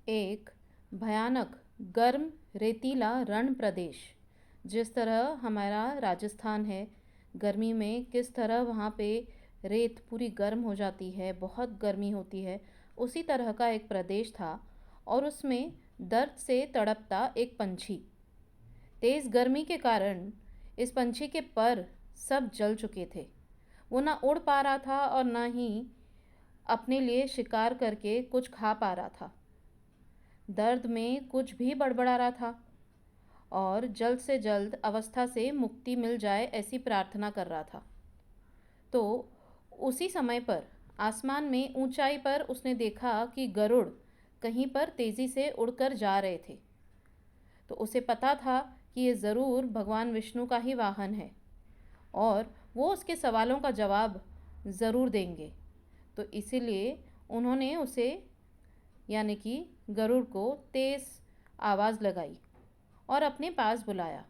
एक भयानक गर्म रेतीला रण प्रदेश। जिस तरह हमारा राजस्थान है, गर्मी में किस तरह वहाँ पे रेत पूरी गर्म हो जाती है, बहुत गर्मी होती है, उसी तरह का एक प्रदेश था। और उसमें दर्द से तड़पता एक पंछी। तेज़ गर्मी के कारण इस पंछी के पर सब जल चुके थे। वो ना उड़ पा रहा था और ना ही अपने लिए शिकार करके कुछ खा पा रहा था। दर्द में कुछ भी बड़बड़ा रहा था और जल्द से जल्द अवस्था से मुक्ति मिल जाए ऐसी प्रार्थना कर रहा था। तो उसी समय पर आसमान में ऊंचाई पर उसने देखा कि गरुड़ कहीं पर तेज़ी से उड़कर जा रहे थे। तो उसे पता था कि ये ज़रूर भगवान विष्णु का ही वाहन है और वो उसके सवालों का जवाब ज़रूर देंगे। तो इसीलिए उन्होंने उसे यानी कि गरुड़ को तेज़ आवाज़ लगाई और अपने पास बुलाया।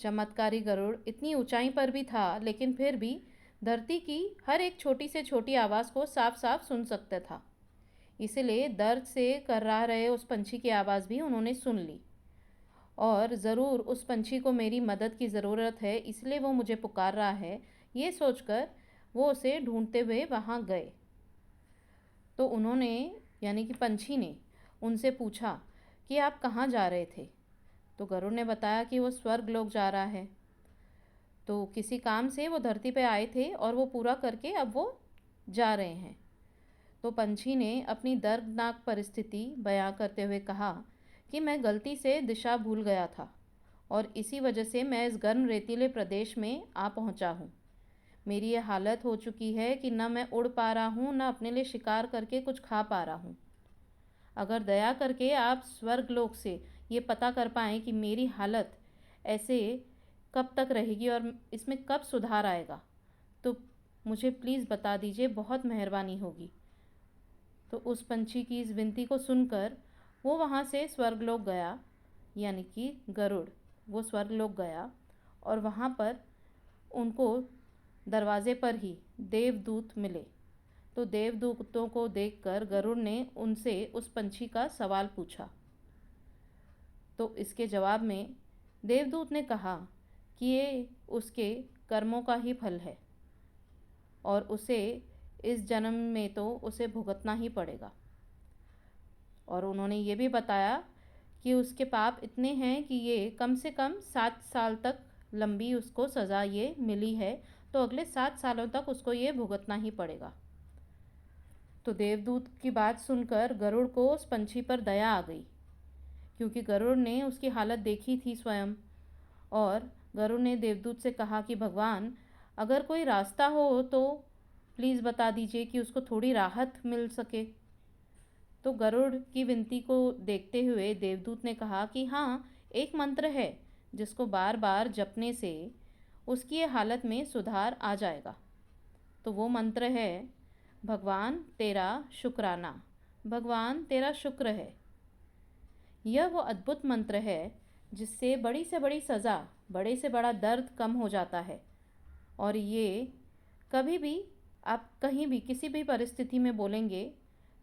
चमत्कारी गरुड़ इतनी ऊंचाई पर भी था, लेकिन फिर भी धरती की हर एक छोटी से छोटी आवाज़ को साफ साफ सुन सकता था। इसलिए दर्द से कर्रा रहे उस पंछी की आवाज़ भी उन्होंने सुन ली। और ज़रूर उस पंछी को मेरी मदद की ज़रूरत है, इसलिए वो मुझे पुकार रहा है, ये सोचकर वो उसे ढूंढते हुए वहाँ गए। तो उन्होंने यानी कि पंछी ने उनसे पूछा कि आप कहाँ जा रहे थे। तो गरुड़ ने बताया कि वो स्वर्ग लोक जा रहा है। तो किसी काम से वो धरती पे आए थे और वो पूरा करके अब वो जा रहे हैं। तो पंछी ने अपनी दर्दनाक परिस्थिति बयां करते हुए कहा कि मैं गलती से दिशा भूल गया था और इसी वजह से मैं इस गर्म रेतीले प्रदेश में आ पहुंचा हूँ। मेरी ये हालत हो चुकी है कि न मैं उड़ पा रहा हूँ, न अपने लिए शिकार करके कुछ खा पा रहा हूँ। अगर दया करके आप स्वर्ग लोक से ये पता कर पाएँ कि मेरी हालत ऐसे कब तक रहेगी और इसमें कब सुधार आएगा, तो मुझे प्लीज़ बता दीजिए, बहुत मेहरबानी होगी। तो उस पंछी की इस विनती को सुनकर वो वहाँ से स्वर्गलोक गया, यानी कि गरुड़ वो स्वर्गलोक गया और वहाँ पर उनको दरवाजे पर ही देवदूत मिले। तो देवदूतों को देखकर गरुड़ ने उनसे उस पंछी का सवाल पूछा। तो इसके जवाब में देवदूत ने कहा कि ये उसके कर्मों का ही फल है और उसे इस जन्म में तो उसे भुगतना ही पड़ेगा। और उन्होंने ये भी बताया कि उसके पाप इतने हैं कि ये कम से कम 7 साल तक लंबी उसको सज़ा ये मिली है, तो अगले 7 सालों तक उसको ये भुगतना ही पड़ेगा। तो देवदूत की बात सुनकर गरुड़ को उस पंछी पर दया आ गई, क्योंकि गरुड़ ने उसकी हालत देखी थी स्वयं। और गरुड़ ने देवदूत से कहा कि भगवान, अगर कोई रास्ता हो तो प्लीज़ बता दीजिए कि उसको थोड़ी राहत मिल सके। तो गरुड़ की विनती को देखते हुए देवदूत ने कहा कि हाँ, एक मंत्र है जिसको बार बार जपने से उसकी ये हालत में सुधार आ जाएगा। तो वो मंत्र है, भगवान तेरा शुक्राना, भगवान तेरा शुक्र है। यह वो अद्भुत मंत्र है जिससे बड़ी से बड़ी सज़ा, बड़े से बड़ा दर्द कम हो जाता है। और ये कभी भी आप कहीं भी किसी भी परिस्थिति में बोलेंगे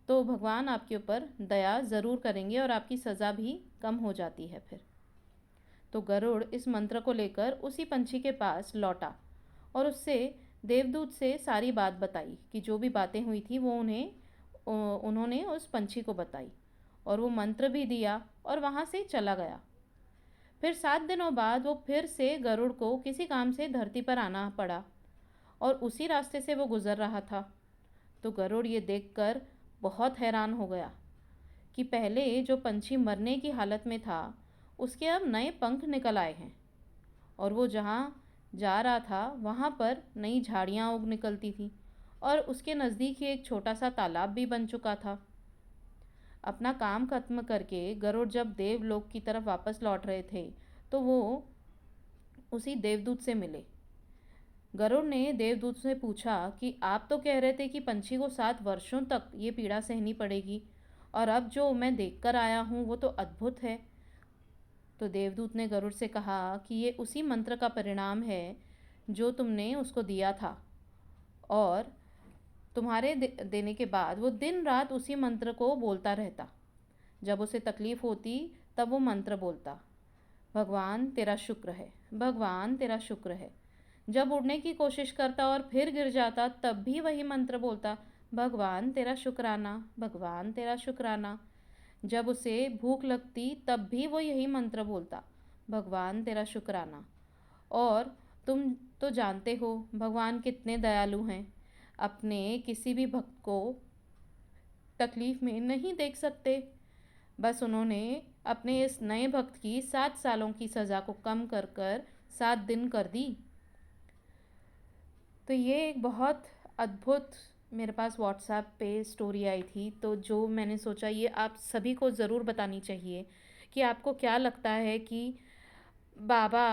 तो भगवान आपके ऊपर दया ज़रूर करेंगे और आपकी सज़ा भी कम हो जाती है फिर। तो गरुड़ इस मंत्र को लेकर उसी पंछी के पास लौटा और उससे देवदूत से सारी बात बताई कि जो भी बातें हुई थी वो उन्होंने उस पंछी को बताई और वो मंत्र भी दिया और वहाँ से चला गया। फिर 7 दिनों बाद वो फिर से गरुड़ को किसी काम से धरती पर आना पड़ा और उसी रास्ते से वो गुज़र रहा था। तो गरुड़ ये देखकर बहुत हैरान हो गया कि पहले जो पंछी मरने की हालत में था उसके अब नए पंख निकल आए हैं और वो जहाँ जा रहा था वहाँ पर नई झाड़ियाँ उग निकलती थी और उसके नज़दीक ही एक छोटा सा तालाब भी बन चुका था। अपना काम खत्म करके गरुड़ जब देवलोक की तरफ वापस लौट रहे थे तो वो उसी देवदूत से मिले। गरुड़ ने देवदूत से पूछा कि आप तो कह रहे थे कि पंछी को 7 वर्षों तक ये पीड़ा सहनी पड़ेगी और अब जो मैं देखकर आया हूँ वो तो अद्भुत है। तो देवदूत ने गरुड़ से कहा कि ये उसी मंत्र का परिणाम है जो तुमने उसको दिया था और तुम्हारे देने के बाद वो दिन रात उसी मंत्र को बोलता रहता। जब उसे तकलीफ़ होती तब वो मंत्र बोलता, भगवान तेरा शुक्र है, भगवान तेरा शुक्र है। जब उड़ने की कोशिश करता और फिर गिर जाता तब भी वही मंत्र बोलता, भगवान तेरा शुक्राना, भगवान तेरा शुक्राना। जब उसे भूख लगती तब भी वो यही मंत्र बोलता, भगवान तेरा शुक्राना। और तुम तो जानते हो भगवान कितने दयालु हैं, अपने किसी भी भक्त को तकलीफ़ में नहीं देख सकते। बस उन्होंने अपने इस नए भक्त की 7 सालों की सज़ा को कम कर कर 7 दिन कर दी। तो ये एक बहुत अद्भुत मेरे पास व्हाट्सएप पे स्टोरी आई थी, तो जो मैंने सोचा ये आप सभी को ज़रूर बतानी चाहिए कि आपको क्या लगता है कि बाबा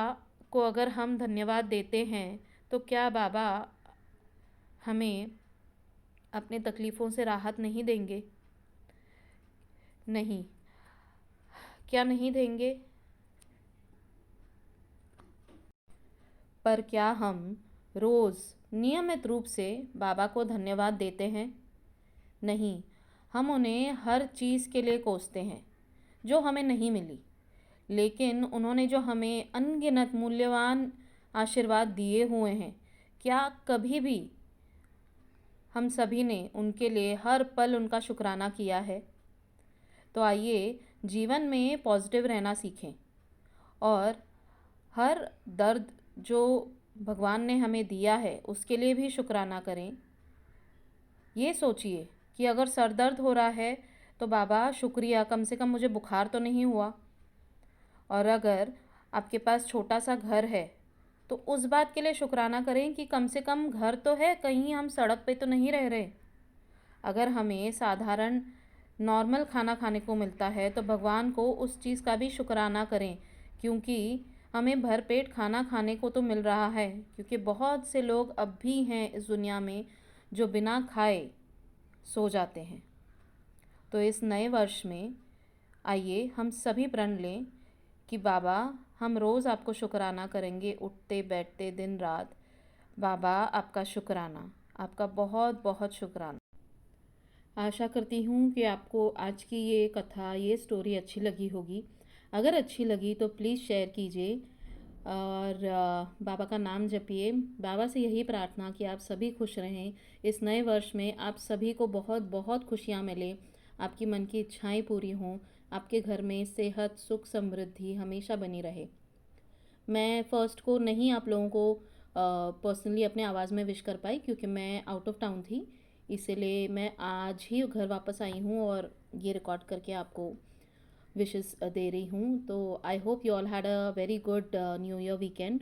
को अगर हम धन्यवाद देते हैं तो क्या बाबा हमें अपने तकलीफ़ों से राहत नहीं देंगे? नहीं, क्या नहीं देंगे? पर क्या हम रोज़ नियमित रूप से बाबा को धन्यवाद देते हैं? नहीं, हम उन्हें हर चीज़ के लिए कोसते हैं जो हमें नहीं मिली, लेकिन उन्होंने जो हमें अनगिनत मूल्यवान आशीर्वाद दिए हुए हैं, क्या कभी भी हम सभी ने उनके लिए हर पल उनका शुक्राना किया है? तो आइए जीवन में पॉजिटिव रहना सीखें और हर दर्द जो भगवान ने हमें दिया है उसके लिए भी शुक्राना करें। ये सोचिए कि अगर सर दर्द हो रहा है तो बाबा शुक्रिया, कम से कम मुझे बुखार तो नहीं हुआ। और अगर आपके पास छोटा सा घर है तो उस बात के लिए शुक्राना करें कि कम से कम घर तो है, कहीं हम सड़क पे तो नहीं रह रहे। अगर हमें साधारण नॉर्मल खाना खाने को मिलता है तो भगवान को उस चीज़ का भी शुक्राना करें, क्योंकि हमें भरपेट खाना खाने को तो मिल रहा है। क्योंकि बहुत से लोग अब भी हैं इस दुनिया में जो बिना खाए सो जाते हैं। तो इस नए वर्ष में आइए हम सभी प्रण लें कि बाबा हम रोज़ आपको शुक्राना करेंगे, उठते बैठते दिन रात। बाबा आपका शुक्राना, आपका बहुत बहुत शुक्राना। आशा करती हूँ कि आपको आज की ये कथा, ये स्टोरी अच्छी लगी होगी। अगर अच्छी लगी तो प्लीज़ शेयर कीजिए और बाबा का नाम जपिए। बाबा से यही प्रार्थना कि आप सभी खुश रहें। इस नए वर्ष में आप सभी को बहुत बहुत खुशियाँ मिले, आपकी मन की इच्छाएं पूरी हों, आपके घर में सेहत सुख समृद्धि हमेशा बनी रहे। मैं फ़र्स्ट को नहीं आप लोगों को पर्सनली अपने आवाज़ में विश कर पाई क्योंकि मैं आउट ऑफ टाउन थी, इसीलिए मैं आज ही घर वापस आई हूँ और ये रिकॉर्ड करके आपको विशेस दे रही हूँ। तो I hope you all had a very good new year weekend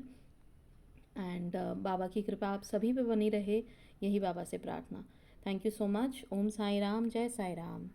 and बाबा की कृपा आप सभी पे बनी रहे, यही बाबा से प्रार्थना। Thank you so much. ओम साई राम, जय साई राम।